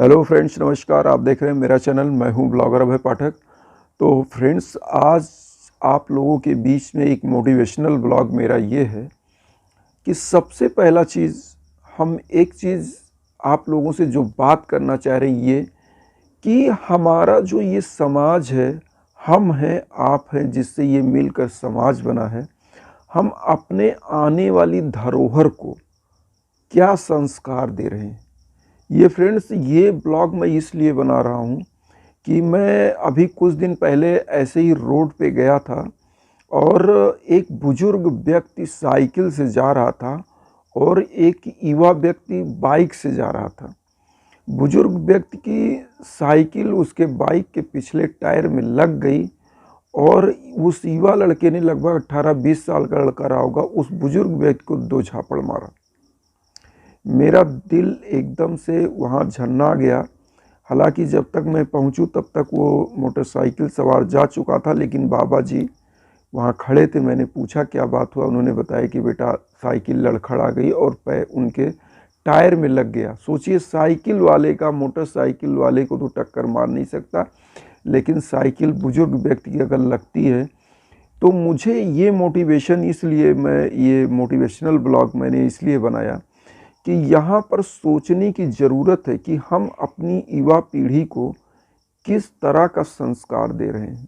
Hello friends, नमस्कार। आप देख रहे हैं मेरा चैनल। मैं हूं ब्लॉगर अभय पाठक। तो फ्रेंड्स, आज आप लोगों के बीच में एक मोटिवेशनल ब्लॉग मेरा ये है कि सबसे पहला चीज़, हम एक चीज़ आप लोगों से जो बात करना चाह रहे हैं ये कि हमारा जो ये समाज है, हम हैं, आप हैं, जिससे ये मिलकर समाज बना है, हम अपने आने वाली धरोहर को क्या संस्कार दे रहे हैं। ये फ्रेंड्स, ये ब्लॉग मैं इसलिए बना रहा हूँ कि मैं अभी कुछ दिन पहले ऐसे ही रोड पे गया था और एक बुजुर्ग व्यक्ति साइकिल से जा रहा था और एक युवा व्यक्ति बाइक से जा रहा था। बुजुर्ग व्यक्ति की साइकिल उसके बाइक के पिछले टायर में लग गई और उस युवा लड़के ने, लगभग 18-20 साल का लड़का रहा होगा, उस बुजुर्ग व्यक्ति को 2 झापड़ मारा। मेरा दिल एकदम से वहाँ झन्ना गया। हालांकि जब तक मैं पहुँचूँ तब तक वो मोटरसाइकिल सवार जा चुका था, लेकिन बाबा जी वहाँ खड़े थे। मैंने पूछा क्या बात हुआ। उन्होंने बताया कि बेटा साइकिल लड़खड़ा गई और पैर उनके टायर में लग गया। सोचिए, साइकिल वाले का मोटरसाइकिल वाले को तो टक्कर मार नहीं सकता, लेकिन साइकिल बुजुर्ग व्यक्ति की अगर लगती है तो मुझे ये मोटिवेशन, इसलिए मैं ये मोटिवेशनल ब्लॉग मैंने इसलिए बनाया कि यहाँ पर सोचने की ज़रूरत है कि हम अपनी युवा पीढ़ी को किस तरह का संस्कार दे रहे हैं।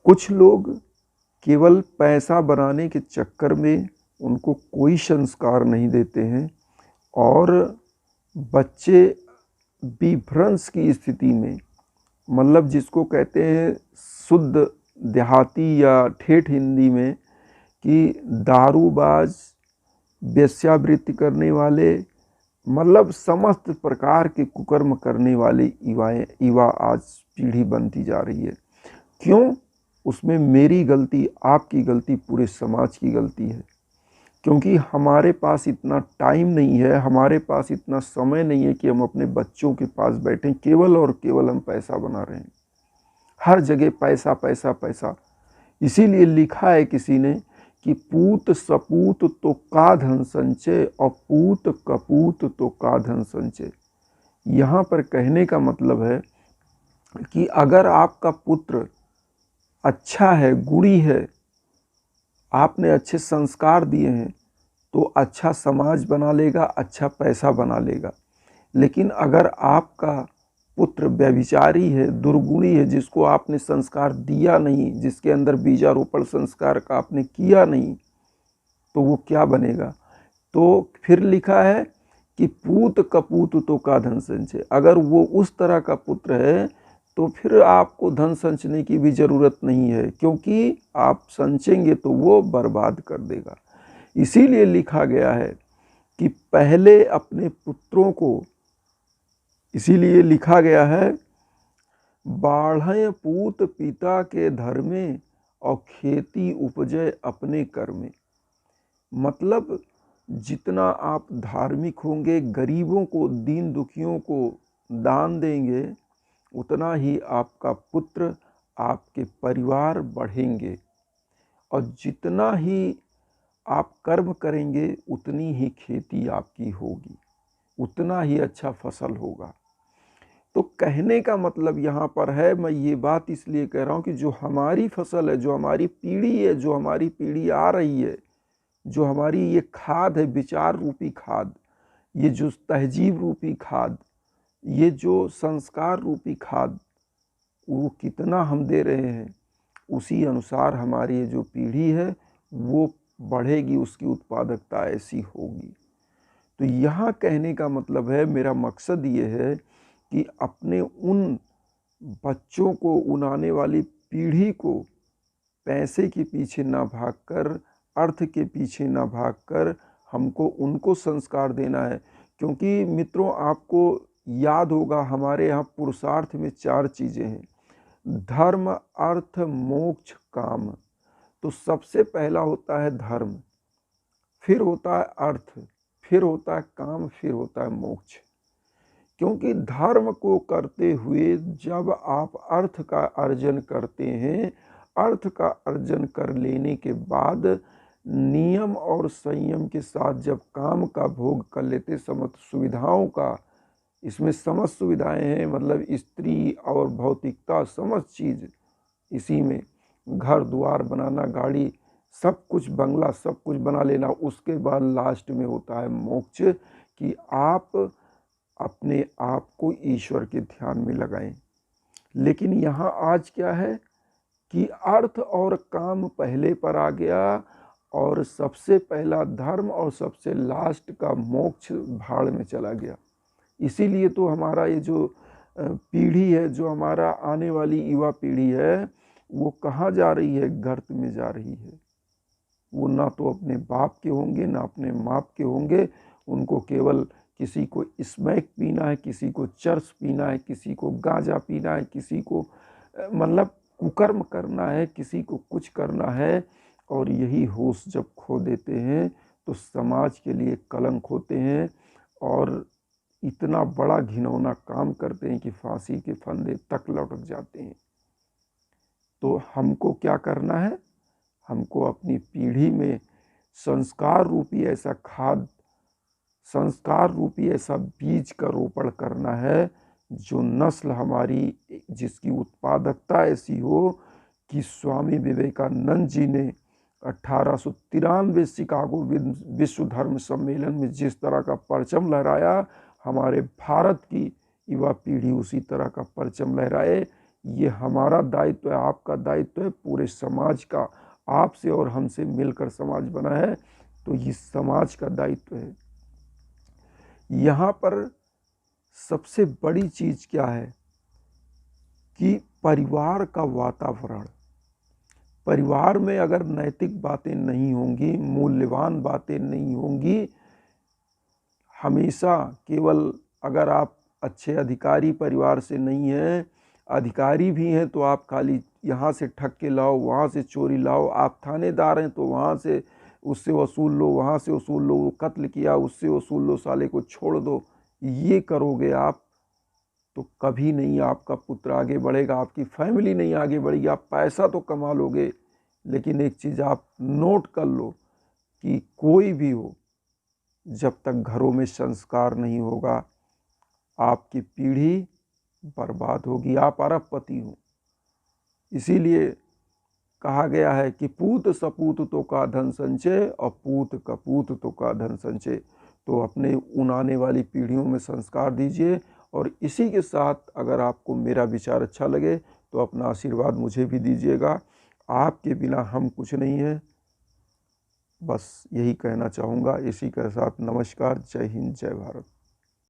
कुछ लोग केवल पैसा बनाने के चक्कर में उनको कोई संस्कार नहीं देते हैं और बच्चे विभ्रंश की स्थिति में, मतलब जिसको कहते हैं शुद्ध देहाती या ठेठ हिंदी में कि दारूबाज, वेश्यावृत्ति करने वाले, मतलब समस्त प्रकार के कुकर्म करने वाले युवा आज पीढ़ी बनती जा रही है। क्यों? उसमें मेरी गलती, आपकी गलती, पूरे समाज की गलती है। क्योंकि हमारे पास इतना टाइम नहीं है, हमारे पास इतना समय नहीं है कि हम अपने बच्चों के पास बैठें। केवल और केवल हम पैसा बना रहे हैं। हर जगह पैसा पैसा पैसा। इसीलिए लिखा है किसी ने कि पूत सपूत तो का धन संचय और पूत कपूत तो का धन संचय। यहाँ पर कहने का मतलब है कि अगर आपका पुत्र अच्छा है, गुणी है, आपने अच्छे संस्कार दिए हैं तो अच्छा समाज बना लेगा, अच्छा पैसा बना लेगा। लेकिन अगर आपका पुत्र व्यभिचारी है, दुर्गुणी है, जिसको आपने संस्कार दिया नहीं, जिसके अंदर बीजारोपण संस्कार का आपने किया नहीं, तो वो क्या बनेगा? तो फिर लिखा है कि पूत कपूत तो का धन संचय। अगर वो उस तरह का पुत्र है तो फिर आपको धन संचने की भी ज़रूरत नहीं है, क्योंकि आप संचेंगे तो वो बर्बाद कर देगा। इसीलिए लिखा गया है कि पहले अपने पुत्रों को, इसीलिए लिखा गया है, बाढ़य पूत पिता के धर्मे और खेती उपजय अपने कर में। मतलब जितना आप धार्मिक होंगे, गरीबों को, दीन दुखियों को दान देंगे, उतना ही आपका पुत्र, आपके परिवार बढ़ेंगे। और जितना ही आप कर्म करेंगे उतनी ही खेती आपकी होगी, उतना ही अच्छा फसल होगा। तो कहने का मतलब यहाँ पर है, मैं ये बात इसलिए कह रहा हूँ कि जो हमारी फसल है, जो हमारी पीढ़ी है, जो हमारी पीढ़ी आ रही है, जो हमारी ये खाद है, विचार रूपी खाद, ये जो तहजीब रूपी खाद, ये जो संस्कार रूपी खाद, वो कितना हम दे रहे हैं, उसी अनुसार हमारी ये जो पीढ़ी है वो बढ़ेगी, उसकी उत्पादकता ऐसी होगी। तो यहाँ कहने का मतलब है, मेरा मकसद ये है कि अपने उन बच्चों को, उन आने वाली पीढ़ी को पैसे के पीछे ना भागकर, अर्थ के पीछे ना भागकर हमको उनको संस्कार देना है। क्योंकि मित्रों, आपको याद होगा हमारे यहाँ पुरुषार्थ में 4 चीज़ें हैं: धर्म, अर्थ, मोक्ष, काम। तो सबसे पहला होता है धर्म, फिर होता है अर्थ, फिर होता है काम, फिर होता है मोक्ष। क्योंकि धर्म को करते हुए जब आप अर्थ का अर्जन करते हैं, अर्थ का अर्जन कर लेने के बाद नियम और संयम के साथ जब काम का भोग कर लेते, समस्त सुविधाओं का इसमें समस्त सुविधाएं हैं, मतलब स्त्री और भौतिकता समस्त चीज़ इसी में, घर द्वार बनाना, गाड़ी, सब कुछ, बंगला, सब कुछ बना लेना। उसके बाद लास्ट में होता है मोक्ष, कि आप अपने आप को ईश्वर के ध्यान में लगाएं। लेकिन यहाँ आज क्या है कि अर्थ और काम पहले पर आ गया, और सबसे पहला धर्म और सबसे लास्ट का मोक्ष भाड़ में चला गया। इसीलिए तो हमारा ये जो पीढ़ी है, जो हमारा आने वाली युवा पीढ़ी है, वो कहाँ जा रही है? गर्त में जा रही है। वो ना तो अपने बाप के होंगे, ना अपने माप के होंगे। उनको केवल किसी को स्मैक पीना है, किसी को चर्स पीना है, किसी को गांजा पीना है, किसी को मतलब कुकर्म करना है, किसी को कुछ करना है। और यही होश जब खो देते हैं तो समाज के लिए कलंक होते हैं, और इतना बड़ा घिनौना काम करते हैं कि फांसी के फंदे तक लटक जाते हैं। तो हमको क्या करना है? हमको अपनी पीढ़ी में संस्कार रूपी ऐसा खाद, संस्कार रूपी ऐसा बीज का रोपण करना है, जो नस्ल हमारी, जिसकी उत्पादकता ऐसी हो कि स्वामी विवेकानंद जी ने 1893 शिकागो विश्व धर्म सम्मेलन में जिस तरह का परचम लहराया, हमारे भारत की युवा पीढ़ी उसी तरह का परचम लहराए। ये हमारा दायित्व है, आपका दायित्व है, पूरे समाज का। आपसे और हमसे मिलकर समाज बना है, तो ये समाज का दायित्व है। यहाँ पर सबसे बड़ी चीज़ क्या है कि परिवार का वातावरण, परिवार में अगर नैतिक बातें नहीं होंगी, मूल्यवान बातें नहीं होंगी, हमेशा केवल, अगर आप अच्छे अधिकारी परिवार से नहीं हैं, अधिकारी भी हैं तो आप खाली यहाँ से ठग के लाओ, वहाँ से चोरी लाओ, आप थानेदार हैं तो वहाँ से उससे वसूल लो, वहाँ से वसूल लो, वो कत्ल किया उससे वसूल लो, साले को छोड़ दो, ये करोगे आप तो कभी नहीं आपका पुत्र आगे बढ़ेगा, आपकी फैमिली नहीं आगे बढ़ेगी। आप पैसा तो कमा लोगे, लेकिन एक चीज़ आप नोट कर लो कि कोई भी हो, जब तक घरों में संस्कार नहीं होगा, आपकी पीढ़ी बर्बाद होगी, आप अरबपति हो। इसीलिए कहा गया है कि पूत सपूत तो का धन संचय, और पूत कपूत तो का धन संचय। तो अपने उन आने वाली पीढ़ियों में संस्कार दीजिए। और इसी के साथ अगर आपको मेरा विचार अच्छा लगे तो अपना आशीर्वाद मुझे भी दीजिएगा। आपके बिना हम कुछ नहीं हैं, बस यही कहना चाहूँगा। इसी के साथ नमस्कार, जय हिंद, जय भारत।